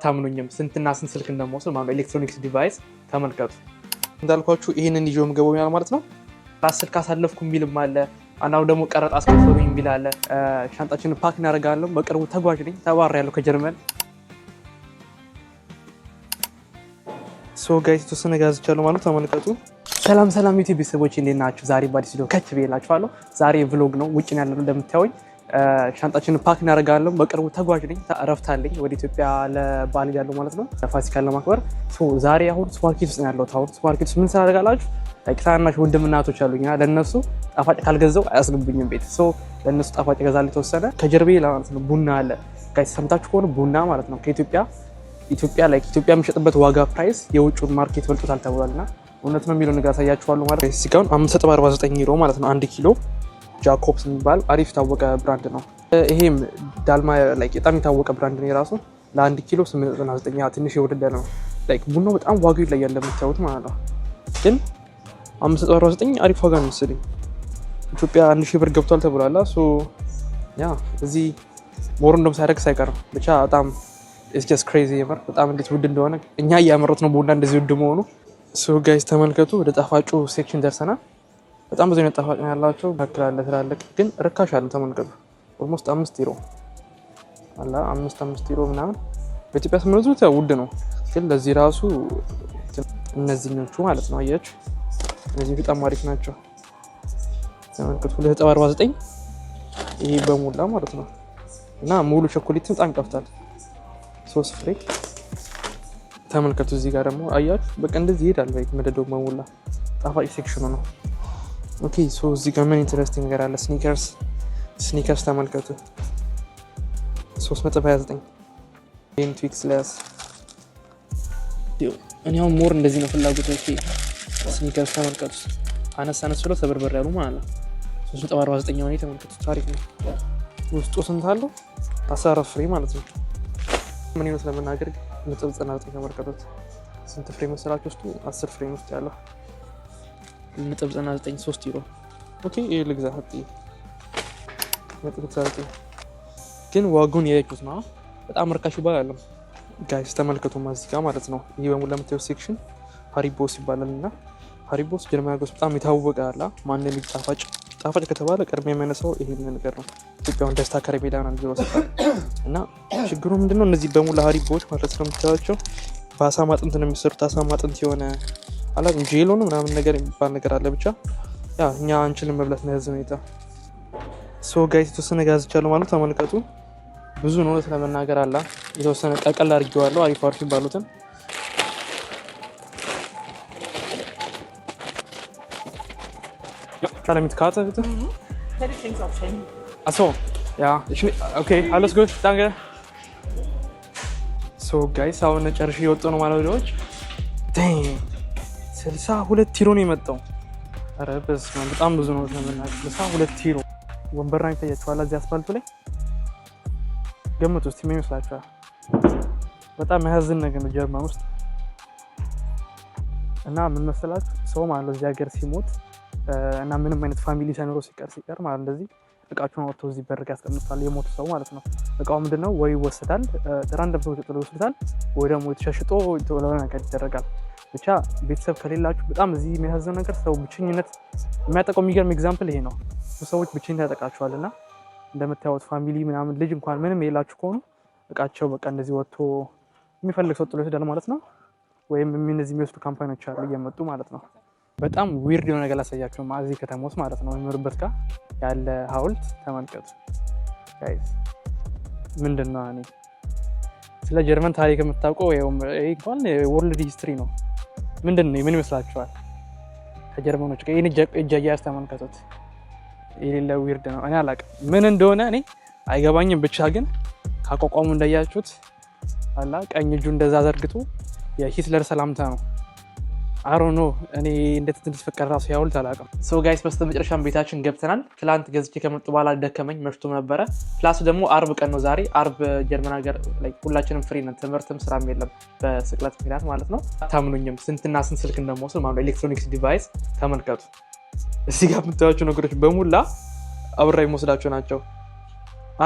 ታምኑኝም ስንትና ስንት ስልክ እንደምወስድ ማለት ኤሌክትሮኒክስ ዲቫይስ ተመልከቱ። እንዳልኳችሁ ይሄንን ይዤው የምገባው ማለት ነው። ስልክ አሳለፍኩ የሚልም አለ፣ አንዳንዱ ደግሞ ቀረጥ አስከፈሉኝ የሚል አለ። ሻንጣችንን ፓክ እናደርጋለን። በቅርቡ ተጓዥ ነኝ፣ ተባሬያለሁ ከጀርመን። ሶ ጋይስ የተወሰነ ጋዝቻለሁ ማለት ተመልከቱ። ሰላም ዩቲዩብ ቤተሰቦች እንዴት ናችሁ? ዛሬ በአዲስ ቪዲዮ ከች ብዬላችኋለሁ። ዛሬ ቭሎግ ነው፣ ውጭ ነው ያለነው እንደምታዩኝ። ሻንጣችንን ፓክ እናደርጋለን። በቅርቡ ተጓዥ ነኝ፣ እረፍት አለኝ። ወደ ኢትዮጵያ ለበዓል ያለው ማለት ነው፣ ፋሲካን ለማክበር። ዛሬ አሁን ሱፐርማርኬት ውስጥ ነው ያለሁት። አሁን ሱፐርማርኬት ውስጥ ምን ታደርጋላችሁ? ታናሽ ወንድም እናቶች አሉኝና ለነሱ ጣፋጭ ካልገዛው አያስገቡኝም ቤት። ለነሱ ጣፋጭ እገዛለሁ የተወሰነ። ከጀርቤ ማለት ነው ቡና አለ። ጋይስ ሰምታችሁ ከሆነ ቡና ማለት ነው ከኢትዮጵያ የሚሸጥበት ዋጋ ፕራይስ የውጭውን ማርኬት በልጦታል ተብሏልና እውነት ነው የሚለው ነገር አሳያችኋለሁ ማለት ነው። እዚህ ጋር 5.49 ዩሮ ማለት ነው 1 ኪሎ ጃኮብስ የሚባል አሪፍ የታወቀ ብራንድ ነው። ይሄም ዳልማ በጣም የታወቀ ብራንድ ነው የራሱ። ለ1 ኪሎ 8.99 ትንሽ የወደደ ነው። ቡናው በጣም ዋጋው ይለያል እንደምታዩት ማለት ነው። ግን 5.49 አሪፍ ዋጋ ነው መሰለኝ። ኢትዮጵያ 1000 ብር ገብቷል ተብሏል። እዚህ ሞር እንደም ሳይረክስ አይቀርም። ብቻ በጣም it's just crazy የምር በጣም እንዴት ውድ እንደሆነ እኛ እያመረቱ ነው ቡና እንደዚህ ውድ መሆኑ። ጋይስ ተመልከቱ፣ ወደ ጣፋጩ ሴክሽን ደርሰናል። በጣም ብዙ አይነት ጣፋጭ ነው ያላቸው። መካከል ትላልቅ ግን ርካሽ አለ። ተመልከቱ ኦልሞስት 5 ዩሮ አላ 5 ዩሮ ምናምን በኢትዮጵያ ስምንት ውድ ነው። ግን ለዚህ ራሱ እነዚህኞቹ ማለት ነው አያችሁ፣ እነዚህ በጣም አሪፍ ናቸው። ተመልከቱ 2.49 ይሄ በሙላ ማለት ነው። እና ሙሉ ቸኮሌት በጣም ይጣፍጣል። 3 ፍሬ ተመልከቱ። እዚህ ጋር ደግሞ አያችሁ በቃ እንደዚህ ይሄዳል። መደዳው በሙላ ጣፋጭ ሴክሽኑ ነው። ኦኬ እዚህ ጋር ምን ኢንተረስቲንግ ነገር አለ? ስኒከርስ ተመልከቱ 3.29 ይሄን ትዊክስ ለስ እኔ አሁን ሞር እንደዚህ ነው ፍላጎት። ስኒከርስ ተመልከቱ አነስ ብሎ ተበርበር ያሉ ማለት ነው። 3.49 ነው ተመልከቱ። ታሪክ ነው። ውስጡ ስንት አለው? 14 ፍሬ ማለት ነው። ምን ይመስላል ለመናገር 99 ተመልከቱት። ስንት ፍሬ መሰላችሁ? ውስጡ 10 ፍሬ ውስጥ ያለው 99 3 ዩሮ። ኦኬ ይሄ ልግዛ ሀጢ 99 ግን ዋጋውን ያያችሁት ነው። በጣም ርካሽ ይባላል ጋይስ ተመልከቱ። ማዚቃ ማለት ነው። ይሄ በሙሉ ለምታዩት ሴክሽን ሃሪቦስ ይባላልና ሃሪቦስ ጀርመን ሀገር በጣም የታወቀ አለ። ማንንም ጣፋጭ ከተባለ ቀድሞ የሚያነሳው ይሄን ነገር ነው። ኢትዮጵያውን ደስታ ከረሜላ ነው የሚወስዳል። እና ችግሩ ምንድነው? እነዚህ በሙሉ ሃሪቦች ማለት ነው የምታዩቸው በአሳማ አጥንት ነው የሚሰሩት። አሳማ አጥንት የሆነ አላውቅም ጄሎ ነው ምናምን ነገር የሚባል ነገር አለ። ብቻ እኛ አንችልም መብላት ነው ያዘ ሁኔታ። ጋይስ የተወሰነ ጋዝቻለሁ ማለት ተመልከቱ። ብዙ ነው ስለመናገር አላ የተወሰነ ቀቀል አድርጌዋለሁ። አሪፍ ይባሉትን Kann mit Karte bitte? Ja, du kriegst auch Schenken. Achso, ja. Okay, alles gut, danke. Guys, አሁን ጨርሼ የወጡ ነው ማለት ነው። 62 ዩሮ ነው የመጣው። ኧረ በስመ አብ በጣም ብዙ ነው ስለምናውቅ 62 ዩሮ። ወንበር ላይ ታያችኋል እዚህ አስፋልቱ ላይ ገምቱ እስቲ ምን ይመስላችኋል? በጣም ያሳዝን ነገር ነው ጀርመን ውስጥ። እና ምን መሰላችሁ ሰው ማለት እዚህ ሀገር ሲሞት እና ምንም አይነት ፋሚሊ ሳይኖረው ሲቀር ማለት እንደዚህ እቃቸውን አውጥተው እዚህ በርግ ያስቀምጣል። የሞቱ ሰው ማለት ነው። እቃው ምንድነው ወይ ይወሰዳል፣ ራንደም ሰው ጥሎ ይወስዳል፣ ወይ ደግሞ ተሸሽጦ ለሆነ ነገር ይደረጋል። ብቻ ቤተሰብ ከሌላችሁ በጣም እዚህ የሚያሳዝነው ነገር ሰው ብቸኝነት የሚያጠቃው የሚገርም ኤግዛምፕል ይሄ ነው። ሰዎች ብቸኝነት ያጠቃቸዋልና እንደምታዩት ፋሚሊ ምናምን ልጅ እንኳን ምንም የሌላችሁ ከሆኑ እቃቸው በቃ እንደዚህ ወጥቶ የሚፈልግ ሰው ጥሎ ይወስዳል ማለት ነው። ወይም እነዚህ የሚወስዱ ካምፓኒዎች አሉ እየመጡ ማለት ነው። በጣም ዊርድ የሆነ ነገር ላሳያችሁ። እዚህ ከተማ ውስጥ ማለት ነው የሚኖርበት ጋር ያለ ሐውልት ተመልከቱ ጋይስ። ምንድነው እኔ ስለ ጀርመን ታሪክ የምታውቀው እንኳን ወርልድ ሂስትሪ ነው። ምንድነው ምን ይመስላችኋል? ከጀርመኖች ጋር ይሄን እጃያስ ተመልከቱት። የሌለ ዊርድ ነው። እኔ አላውቅም ምን እንደሆነ እኔ አይገባኝም። ብቻ ግን ካቋቋሙ እንዳያችሁት አላ ቀኝ እጁ እንደዛ ዘርግቶ የሂትለር ሰላምታ ነው። አሮኖ እኔ እንዴት እንደተፈቀረ ራሱ ያውልት አላውቅም። ጋይስ በስተመጨረሻም ቤታችን ገብተናል። ትላንት ገዝቼ ከመጡ በኋላ ደከመኝ መሽቶም ነበረ። ፕላስ ደግሞ አርብ ቀን ነው ዛሬ። አርብ ጀርመን ሀገር ሁላችንም ፍሪ ነን፣ ትምህርትም ስራም የለም በስቅለት ምክንያት ማለት ነው። ታምኑኝም ስንትና ስንት ስልክ እንደምወስድ ማለት ኤሌክትሮኒክስ ዲቫይስ ተመልከቱ። እዚህ ጋር የምታዩቸው ነገሮች በሙላ አብራ የሚወስዳቸው ናቸው።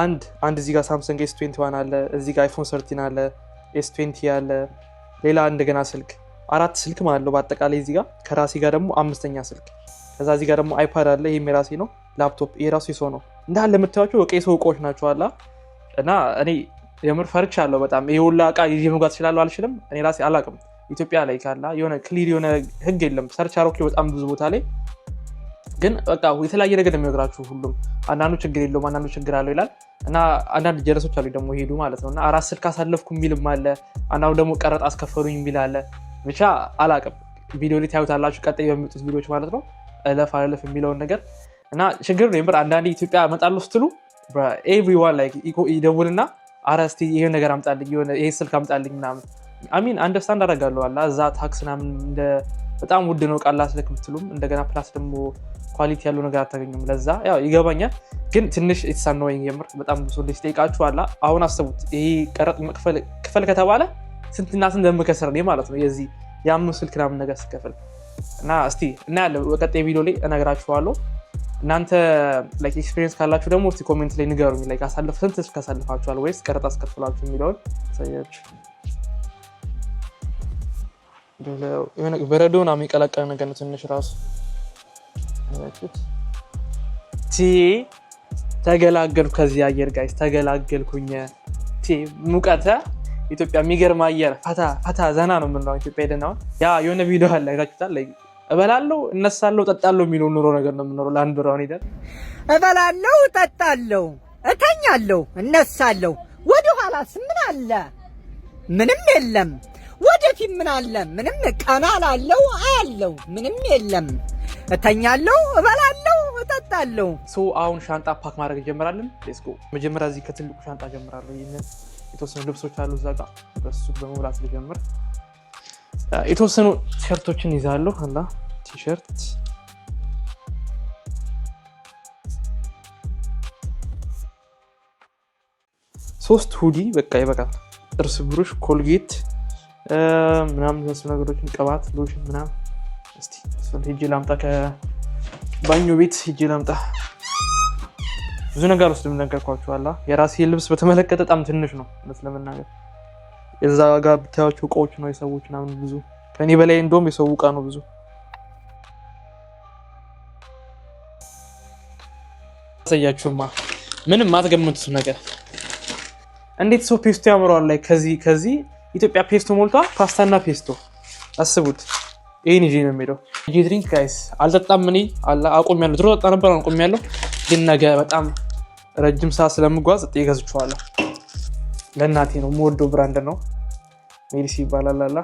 አንድ እዚህ ጋር ሳምሰንግ S21 አለ፣ እዚህ ጋር አይፎን 13 አለ፣ S20 ያለ ሌላ እንደገና ስልክ 4 ስልክ ማለት ነው በአጠቃላይ እዚህ ጋር ከራሴ ጋር ደግሞ 5ኛ ስልክ ከዛ እዚህ ጋር ደግሞ አይፓድ አለ ይሄም የራሴ ነው ላፕቶፕ የራሴ ሰው ነው እንዳለ የምታዩቸው በቃ የሰው እቃዎች ናቸው አላ እና እኔ የምር ፈርቻለሁ በጣም ይሄ ሁላ እቃ ይዤ መግባት እችላለሁ አልችልም እኔ ራሴ አላውቅም ኢትዮጵያ ላይ ካላ የሆነ ክሊር የሆነ ህግ የለም ሰርች አሮክሊ በጣም ብዙ ቦታ ላይ ግን በቃ የተለያየ ነገር የሚነግራችሁ ሁሉም አንዳንዱ ችግር የለውም አንዳንዱ ችግር አለው ይላል እና አንዳንድ ጀለሶች አሉ ደግሞ ሄዱ ማለት ነውና 4 ስልክ አሳለፍኩ የሚልም አለ አንዳንዱ ደግሞ ቀረጥ አስከፈሉኝ የሚል አለ ብቻ አላውቅም ቪዲዮ ላይ ታዩታላችሁ ቀጣይ በሚመጡት ቪዲዮዎች ማለት ነው እለፍ አለፍ የሚለውን ነገር እና ችግር ነው የምር አንዳንዴ ኢትዮጵያ እመጣለሁ ስትሉ ኤቭሪዋን ላይክ ይደውልና አረስቲ ይሄ ነገር አምጣልኝ የሆነ ይሄ ስልክ አምጣልኝ ምናምን አሚን አንደርስታንድ አደርጋለሁ አላ እዛ ታክስ ምናምን እንደ በጣም ውድ ነው ቃላ ስልክ የምትሉም እንደገና ፕላስ ደግሞ ኳሊቲ ያለው ነገር አታገኙም ለዛ ያው ይገባኛል ግን ትንሽ ኢትስ አኖይንግ የምር በጣም ብዙ ልጅ ጠይቃችሁ አላ አሁን አስቡት ይሄ ቀረጥ ክፈል ከተባለ ስንትና ስንት እንደምከስር ነው ማለት ነው የዚህ የ5 ስልክ ምናምን ነገር ስከፍል እና እስቲ እና ያለ በቀጣይ ቪዲዮ ላይ እነግራችኋለሁ እናንተ ላይክ ኤክስፒሪየንስ ካላችሁ ደግሞ እስቲ ኮሜንት ላይ ንገሩኝ ላይክ ስንት ስልክ አሳልፋችኋል ወይስ ቀረጥ አስከፍላችሁ የሚለውን ታያችሁ የሆነ በረዶና የሚቀላቀል ነገር ነው ትንሽ ራሱ ተገላገልኩ ከዚህ አየር ጋይስ ተገላገልኩኝ ሙቀተ ኢትዮጵያ የሚገርም አየር ፈታ ዘና ነው የምንለው ኢትዮጵያ ሄደናው ያ የሆነ ቪዲዮ አለ አይታችሁታል እበላለሁ እነሳለሁ እጠጣለሁ የሚለው ኑሮ ነገር ነው የምንኖረው ለአንድ ወር አሁን ሄደን እበላለሁ እጠጣለሁ እተኛለሁ እነሳለሁ ወደ ኋላስ ምን አለ ምንም የለም ወደፊት ምን አለ ምንም ቀና አላለው አያለው ምንም የለም እተኛለሁ እበላለሁ እጠጣለሁ አሁን ሻንጣ ፓክ ማድረግ እንጀምራለን ሌትስ ጎ መጀመሪያ እዚህ ከትልቁ ሻንጣ ጀምራለሁ ይሄን የተወሰኑ ልብሶች አሉ እዛ ጋር በሱ በመብላት ልጀምር የተወሰኑ ቲሸርቶችን ይዛለሁ አላ ቲሸርት 3 ሁዲ በቃ ይበቃል ጥርስ ብሩሽ ኮልጌት ምናምን እነሱ ነገሮችን ቅባት ሎሽን ምናምን እስቲ እሱን ሄጄ ላምጣ ከባኞ ቤት ሄጄ ላምጣ ብዙ ነገር ውስጥ እንደነገርኳችሁ አላ የራሴ ልብስ በተመለከተ በጣም ትንሽ ነው ለምናገር የዛ ጋር ብታያችሁ እቃዎች ነው የሰዎች ምናምን ብዙ ከኔ በላይ እንደውም የሰው እቃ ነው ብዙ አሳያችሁማ ምንም አትገምቱት ነገር እንዴት ሰው ፔስቶ ያምራል ላይ ከዚህ ኢትዮጵያ ፔስቶ ሞልቷ ፓስታና ፔስቶ አስቡት ይሄን ይዤ ነው የሚለው ጂ ድሪንክ ጋይስ አልጠጣም እኔ አቆሚያለሁ ድሮ ጠጣ ነበር አቆሚያለሁ ግን ነገ በጣም ረጅም ሰዓት ስለምጓዝ እየገዝቻለሁ ለእናቴ ነው ሞዶ ብራንድ ነው ሜዲሲ ይባላል አላ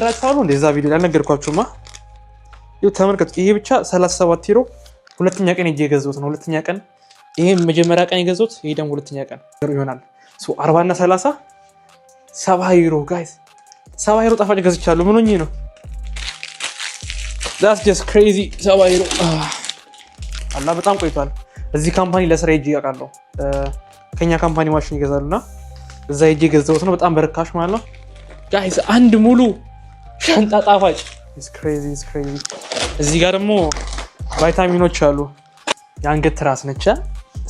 ራሳሉ እንደዛ ቪዲዮ ላይ ነገርኳችሁማ ይኸው ተመልከቱ ይሄ ብቻ 37 ዩሮ ሁለተኛ ቀን እየገዛሁት ነው ሁለተኛ ቀን ይሄ መጀመሪያ ቀን የገዛሁት ይሄ ደግሞ ሁለተኛ ቀን ይሆናል 40 እና 30 70 ዩሮ ጋይስ 70 ዩሮ ጣፋጭ ገዝቻለሁ ምን ሆኜ ነው that's just crazy 70 ዩሮ አላ በጣም ቆይቷል እዚህ ካምፓኒ ለስራ ሄጄ ያውቃለሁ ከኛ ካምፓኒ ማሽን ይገዛሉና እዛ ሄጄ ገዛሁት ነው በጣም በርካሽ ማለት ነው ጋይስ አንድ ሙሉ ሻንጣ ጣፋጭ it's crazy እዚህ ጋር ደግሞ ቫይታሚኖች አሉ የአንገት ትራስ ነች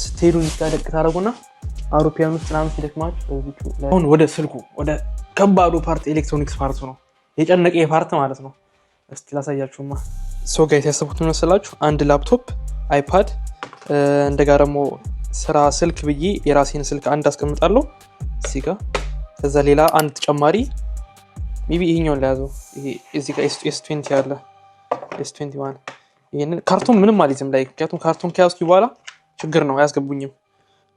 ስትሄዱ እንድታደቅ ታደርጉና አውሮፓውያን ውስጥ ምናምን ሲደክማችሁ አሁን ወደ ስልኩ ወደ ከባዱ ፓርት ኤሌክትሮኒክስ ፓርቱ ነው የጨነቀ ፓርት ማለት ነው እስቲ ላሳያችሁማ ጋይስ ያሰብኩት ምን መሰላችሁ አንድ ላፕቶፕ አይፓድ እንደጋ ደግሞ ስራ ስልክ ብዬ የራሴን ስልክ አንድ አስቀምጣለሁ እዚህ ጋር ከዛ ሌላ አንድ ተጨማሪ ሜቢ ይሄኛውን ለያዘው ይሄ እዚህ ጋር S20 ያለ S21 ይሄን ካርቶን ምንም ማለትም ላይ ምክንያቱም ካርቶን ከያዝኩ በኋላ ችግር ነው አያስገቡኝም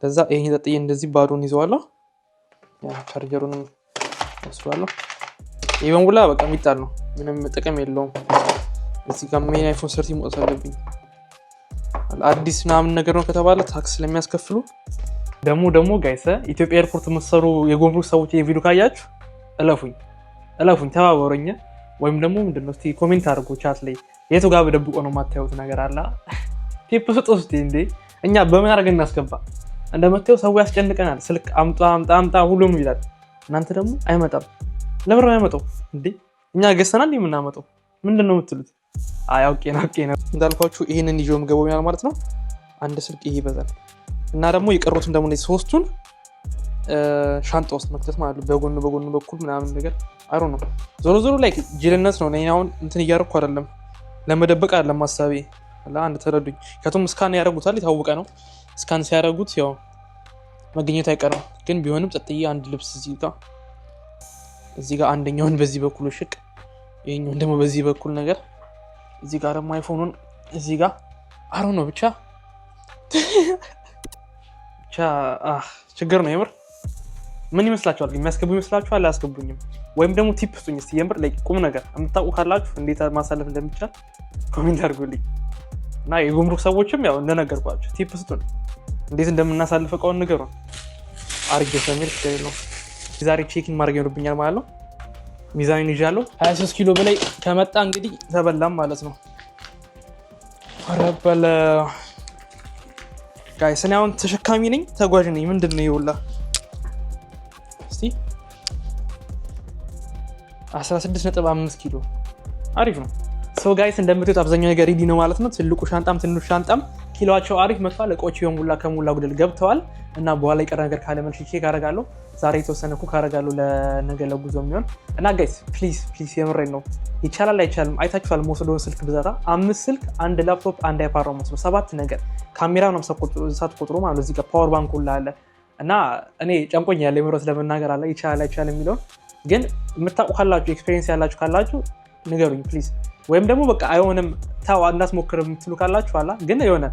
ለዛ ይሄን ተጥዬ እንደዚህ ባዶን ይዘዋለሁ ያ ቻርጀሩንም ወስዷለሁ ይሄን ሁላ በቃ የሚጣል ነው ምንም ጥቅም የለውም እዚህ ጋር ሜን አይፎን 13 ሞት አለብኝ አዲስ ምናምን ነገር ነው ከተባለ ታክስ ስለሚያስከፍሉ ደግሞ ጋይስ ኢትዮጵያ ኤርፖርት መሰሩ የጎምሩክ ሰዎች የቪዲዮ ካያችሁ እለፉኝ ተባበሩኝ ወይም ደግሞ ምንድነው እስቲ ኮሜንት አድርጉ ቻት ላይ የቱ ጋር በደብቆ ነው ማታዩት ነገር አለ ቲፕ ስጡት እስቲ እንዴ እኛ በምን አድርገን እናስገባ እንደመተው ሰው ያስጨንቀናል ስልክ አምጣ ሁሉም ይላል እናንተ ደግሞ አይመጣም ለምን አይመጣው እንዴ እኛ ገሰናል የምናመጣው ምንድነው የምትሉት አውቄ ነው እንዳልኳችሁ ይሄንን ይዤው ምገበውኛል ማለት ነው አንድ ስልክ ይሄ ይበዛል እና ደግሞ የቀሩትን ደግሞ ሶስቱን ሻንጣ ውስጥ መክተት ማለት ነው። በጎን በኩል ምናምን ነገር አይ ዶንት ኖ። ዞሮ ዞሮ ላይክ ጅልነት ነው። እኔ አሁን እንትን እያደረኩ አይደለም፣ ለመደበቅ አይደለም ሀሳቤ። አንድ ተረዱኝ። ከቱም ስካን ያደርጉታል፣ የታወቀ ነው። ስካን ሲያደርጉት ያው መገኘት አይቀርም። ግን ቢሆንም ጸጥዬ አንድ ልብስ እዚህ ጋር አንደኛውን በዚህ በኩል ሽቅ፣ ይሄኛውን ደግሞ በዚህ በኩል ነገር፣ እዚህ ጋር ደግሞ አይፎኑን እዚህ ጋር አሮ ነው። ብቻ ችግር ነው የምር። ምን ይመስላችኋል? የሚያስገቡ ይመስላችኋል? አያስገቡኝም? ወይም ደግሞ ቲፕ ስጡኝ እስቲ የምር ላይ ቁም ነገር የምታውቁ ካላችሁ እንዴት ማሳለፍ እንደሚቻል ኮሜንት አድርጉልኝ። እና የጉምሩክ ሰዎችም ያው እንደነገርኳችሁ ቲፕ ስጡን፣ እንዴት እንደምናሳልፍ እቃውን ንገሩ። አርጌ ሰሚር ነው ዛሬ ቼኪንግ ማድረግ ይኖርብኛል ማለት ነው። ሚዛኔን ይዣለሁ። 23 ኪሎ በላይ ከመጣ እንግዲህ ተበላም ማለት ነው። አረበለ ጋይስ እኔ አሁን ተሸካሚ ነኝ ተጓዥ ነኝ። ምንድን ነው ይውላ እስቲ 16.5 ኪሎ አሪፍ ነው። ሶ ጋይስ እንደምትዩት አብዛኛው ነገር ሬዲ ነው ማለት ነው። ትልቁ ሻንጣም ትንሹ ሻንጣም ኪሎአቸው አሪፍ መጥቷል። እቃዎች ከሞላ ጎደል ገብተዋል እና በኋላ የቀረ ነገር ካለ መልሼ ቼክ አደርጋለሁ። ዛሬ የተወሰነ ኩክ አደርጋለሁ ለነገ ለጉዞ የሚሆን እና ጋይስ ፕሊዝ የምሬን ነው። ይቻላል አይቻልም አይታችኋል። መውሰደውን ስልክ ብዛታ 5 ስልክ 1 ላፕቶፕ 1 አይፓድ ነው መውሰደው 7 ነገር ካሜራ ነው ሳትቆጥሩ ማለት እዚህ ጋር ፓወር ባንክ ሁላ አለ እና እኔ ጨንቆኛል የምሮት ለመናገር አለ ይቻላል አይቻልም የሚለውን ግን የምታውቁ ካላችሁ ኤክስፔሪየንስ ያላችሁ ካላችሁ ንገሩኝ ፕሊዝ። ወይም ደግሞ በቃ አይሆንም ታው እንዳትሞክር የምትሉ ካላችሁ አላ ግን የሆነ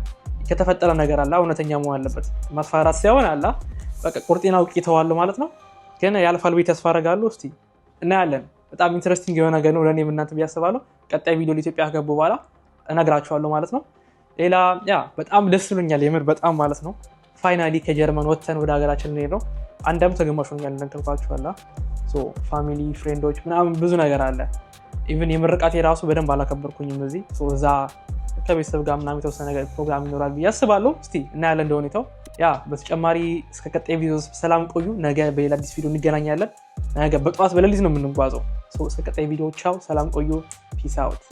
ከተፈጠረ ነገር አላ እውነተኛ መሆን አለበት። ማስፈራራት ሳይሆን አላ በቃ ቁርጤና አውቄ ተዋለሁ ማለት ነው። ግን ያልፋል ቤት ተስፋ አደርጋለሁ። እስቲ እናያለን። በጣም ኢንትረስቲንግ የሆነ ነገር ነው ለኔም እናንተ ብያስባለሁ። ቀጣይ ቪዲዮ ለኢትዮጵያ ከገቡ በኋላ እነግራችኋለሁ ማለት ነው። ሌላ በጣም ደስ ብሎኛል የምር በጣም ማለት ነው። ፋይናሊ ከጀርመን ወጥተን ወደ ሀገራችን እንሄድ ነው። አንድ ዓመት ተገማሽ ሆኛል እንደነገርኳችሁ አላ ፋሚሊ ፍሬንዶች ምናምን ብዙ ነገር አለ። ኢቭን የምርቃቴ ራሱ በደንብ አላከበርኩኝም እዚህ እዛ ከቤተሰብ ጋር ምናምን የተወሰነ ነገር ፕሮግራም ይኖራል ብዬ አስባለሁ። እስቲ እናያለን እንደ ሁኔታው። በተጨማሪ እስከ ቀጣይ ቪዲዮ ሰላም ቆዩ። ነገ በሌላ አዲስ ቪዲዮ እንገናኛለን። ነገ በጠዋት በሌሊት ነው የምንጓዘው። እስከ ቀጣይ ቪዲዮ ቻው፣ ሰላም ቆዩ፣ ፒስ አውት።